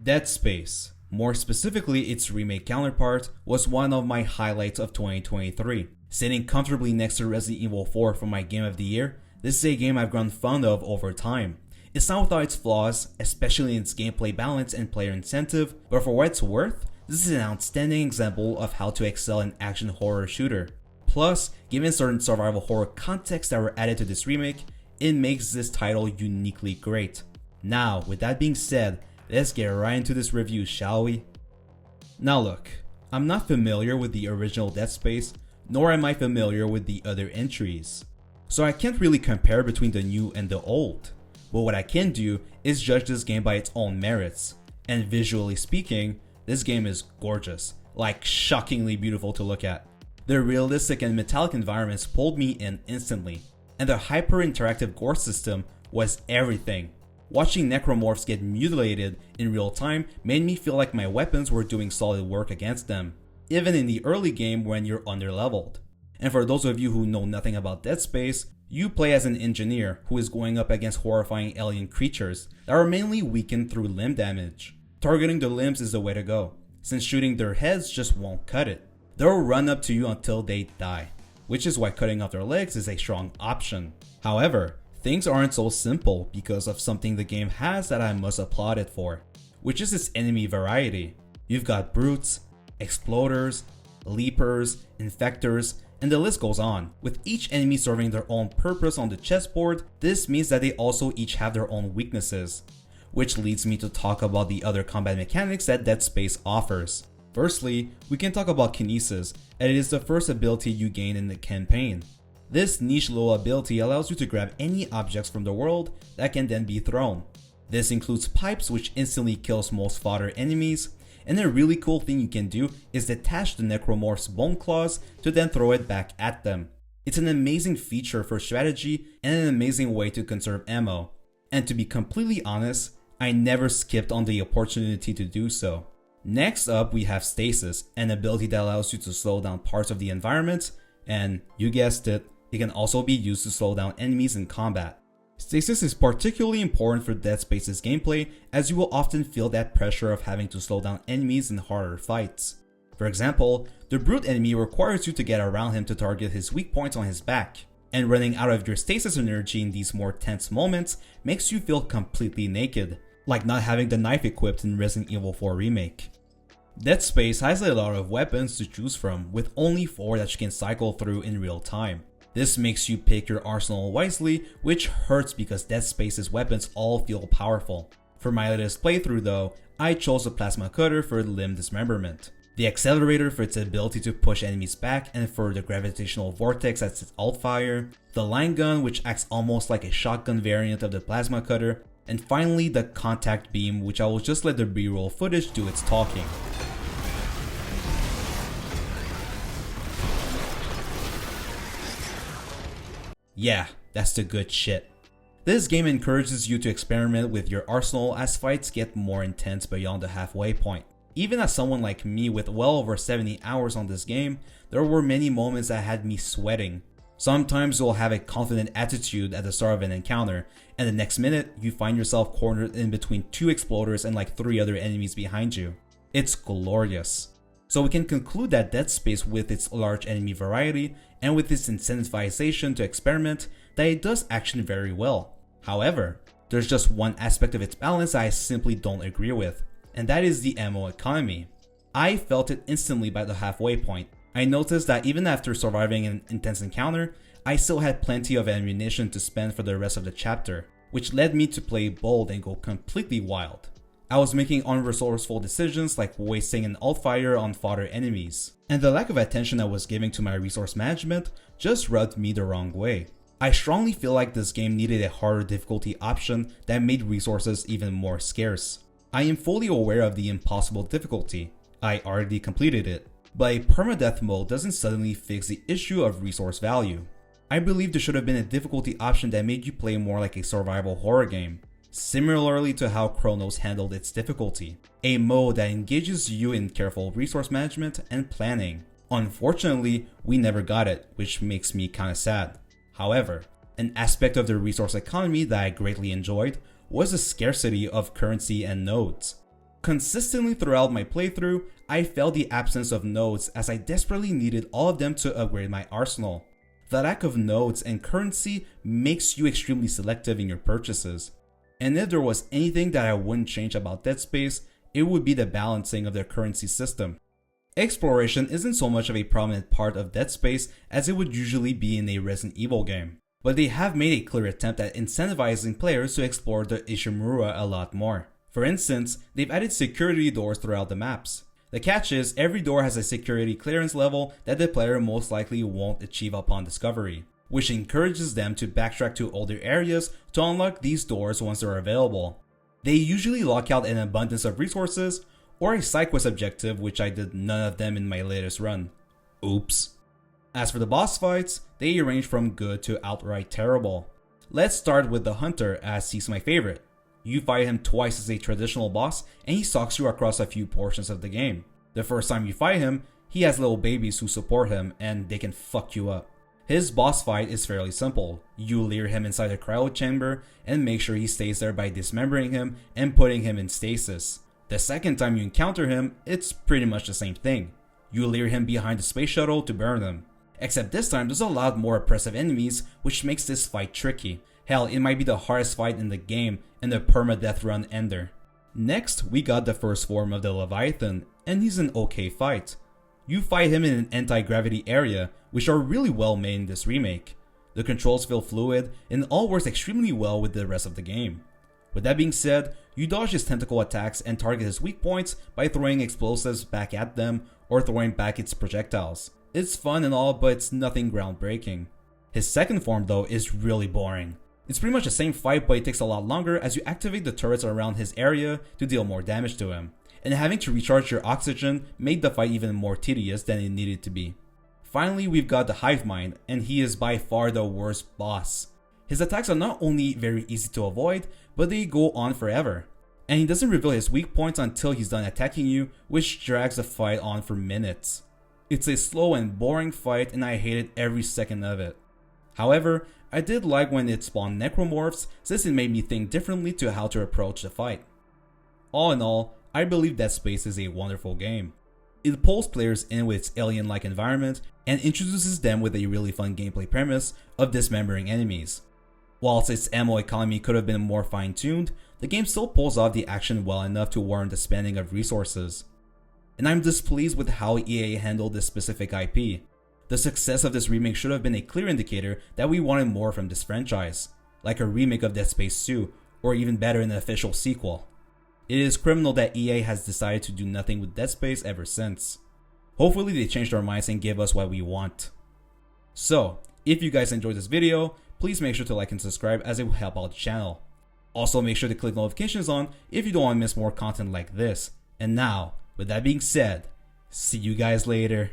Dead Space, more specifically its remake counterpart, was one of my highlights of 2023. Sitting comfortably next to Resident Evil 4 for my game of the year, this is a game I've grown fond of over time. It's not without its flaws, especially in its gameplay balance and player incentive, but for what it's worth, this is an outstanding example of how to excel in action horror shooter. Plus, given certain survival horror contexts that were added to this remake, it makes this title uniquely great. Now, with that being said, let's get right into this review, shall we? Now look, I'm not familiar with the original Dead Space, nor am I familiar with the other entries. So I can't really compare between the new and the old. But what I can do is judge this game by its own merits. And visually speaking, this game is gorgeous, like shockingly beautiful to look at. The realistic and metallic environments pulled me in instantly, and the hyper-interactive gore system was everything. Watching necromorphs get mutilated in real time made me feel like my weapons were doing solid work against them, even in the early game when you're underleveled. And for those of you who know nothing about Dead Space, you play as an engineer who is going up against horrifying alien creatures that are mainly weakened through limb damage. Targeting the limbs is the way to go, since shooting their heads just won't cut it. They'll run up to you until they die, which is why cutting off their legs is a strong option. However, things aren't so simple because of something the game has that I must applaud it for, which is its enemy variety. You've got brutes, exploders, leapers, infectors, and the list goes on. With each enemy serving their own purpose on the chessboard, this means that they also each have their own weaknesses. Which leads me to talk about the other combat mechanics that Dead Space offers. Firstly, we can talk about Kinesis, and it is the first ability you gain in the campaign. This niche little ability allows you to grab any objects from the world that can then be thrown. This includes pipes, which instantly kills most fodder enemies, and a really cool thing you can do is detach the necromorph's bone claws to then throw it back at them. It's an amazing feature for strategy and an amazing way to conserve ammo. And to be completely honest, I never skipped on the opportunity to do so. Next up, we have Stasis, an ability that allows you to slow down parts of the environment, and you guessed it, it can also be used to slow down enemies in combat. Stasis is particularly important for Dead Space's gameplay, as you will often feel that pressure of having to slow down enemies in harder fights. For example, the brute enemy requires you to get around him to target his weak points on his back, and running out of your stasis energy in these more tense moments makes you feel completely naked, like not having the knife equipped in Resident Evil 4 Remake. Dead Space has a lot of weapons to choose from, with only 4 that you can cycle through in real time. This makes you pick your arsenal wisely, which hurts because Dead Space's weapons all feel powerful. For my latest playthrough though, I chose the plasma cutter for limb dismemberment, the accelerator for its ability to push enemies back and for the gravitational vortex as its alt fire, the line gun which acts almost like a shotgun variant of the plasma cutter, and finally the contact beam, which I will just let the b-roll footage do its talking. Yeah, that's the good shit. This game encourages you to experiment with your arsenal as fights get more intense beyond the halfway point. Even as someone like me with well over 70 hours on this game, there were many moments that had me sweating. Sometimes you'll have a confident attitude at the start of an encounter, and the next minute you find yourself cornered in between 2 exploders and like 3 other enemies behind you. It's glorious. So we can conclude that Dead Space, with its large enemy variety and with its incentivization to experiment, that it does action very well. However, there's just one aspect of its balance that I simply don't agree with, and that is the ammo economy. I felt it instantly by the halfway point. I noticed that even after surviving an intense encounter, I still had plenty of ammunition to spend for the rest of the chapter, which led me to play bold and go completely wild. I was making unresourceful decisions like wasting an alt fire on fodder enemies, and the lack of attention I was giving to my resource management just rubbed me the wrong way. I strongly feel like this game needed a harder difficulty option that made resources even more scarce. I am fully aware of the impossible difficulty. I already completed it, but a permadeath mode doesn't suddenly fix the issue of resource value. I believe there should have been a difficulty option that made you play more like a survival horror game, similarly to how Chronos handled its difficulty, a mode that engages you in careful resource management and planning. Unfortunately, we never got it, which makes me kinda sad. However, an aspect of the resource economy that I greatly enjoyed was the scarcity of currency and nodes. Consistently throughout my playthrough, I felt the absence of nodes as I desperately needed all of them to upgrade my arsenal. The lack of nodes and currency makes you extremely selective in your purchases. And if there was anything that I wouldn't change about Dead Space, it would be the balancing of their currency system. Exploration isn't so much of a prominent part of Dead Space as it would usually be in a Resident Evil game, but they have made a clear attempt at incentivizing players to explore the Ishimura a lot more. For instance, they've added security doors throughout the maps. The catch is, every door has a security clearance level that the player most likely won't achieve upon discovery, which encourages them to backtrack to older areas to unlock these doors once they're available. They usually lock out an abundance of resources, or a side quest objective, which I did none of them in my latest run. Oops. As for the boss fights, they range from good to outright terrible. Let's start with the Hunter, as he's my favorite. You fight him twice as a traditional boss, and he stalks you across a few portions of the game. The first time you fight him, he has little babies who support him, and they can fuck you up. His boss fight is fairly simple. You lure him inside a cryo chamber, and make sure he stays there by dismembering him and putting him in stasis. The second time you encounter him, it's pretty much the same thing. You lure him behind the space shuttle to burn him. Except this time there's a lot more oppressive enemies, which makes this fight tricky. Hell, it might be the hardest fight in the game and the permadeath run ender. Next, we got the first form of the Leviathan, and he's an okay fight. You fight him in an anti-gravity area, which are really well made in this remake. The controls feel fluid, and it all works extremely well with the rest of the game. With that being said, you dodge his tentacle attacks and target his weak points by throwing explosives back at them or throwing back its projectiles. It's fun and all, but it's nothing groundbreaking. His second form though is really boring. It's pretty much the same fight, but it takes a lot longer as you activate the turrets around his area to deal more damage to him. And having to recharge your oxygen made the fight even more tedious than it needed to be. Finally, we've got the Hive Mind, and he is by far the worst boss. His attacks are not only very easy to avoid, but they go on forever. And he doesn't reveal his weak points until he's done attacking you, which drags the fight on for minutes. It's a slow and boring fight, and I hated every second of it. However, I did like when it spawned necromorphs, since it made me think differently to how to approach the fight. All in all, I believe Dead Space is a wonderful game. It pulls players in with its alien-like environment and introduces them with a really fun gameplay premise of dismembering enemies. Whilst its ammo economy could have been more fine-tuned, the game still pulls off the action well enough to warrant the spending of resources. And I'm displeased with how EA handled this specific IP. The success of this remake should have been a clear indicator that we wanted more from this franchise, like a remake of Dead Space 2, or even better, an official sequel. It is criminal that EA has decided to do nothing with Dead Space ever since. Hopefully they change their minds and give us what we want. So, if you guys enjoyed this video, please make sure to like and subscribe as it will help out the channel. Also make sure to click notifications on if you don't want to miss more content like this. And now, with that being said, see you guys later.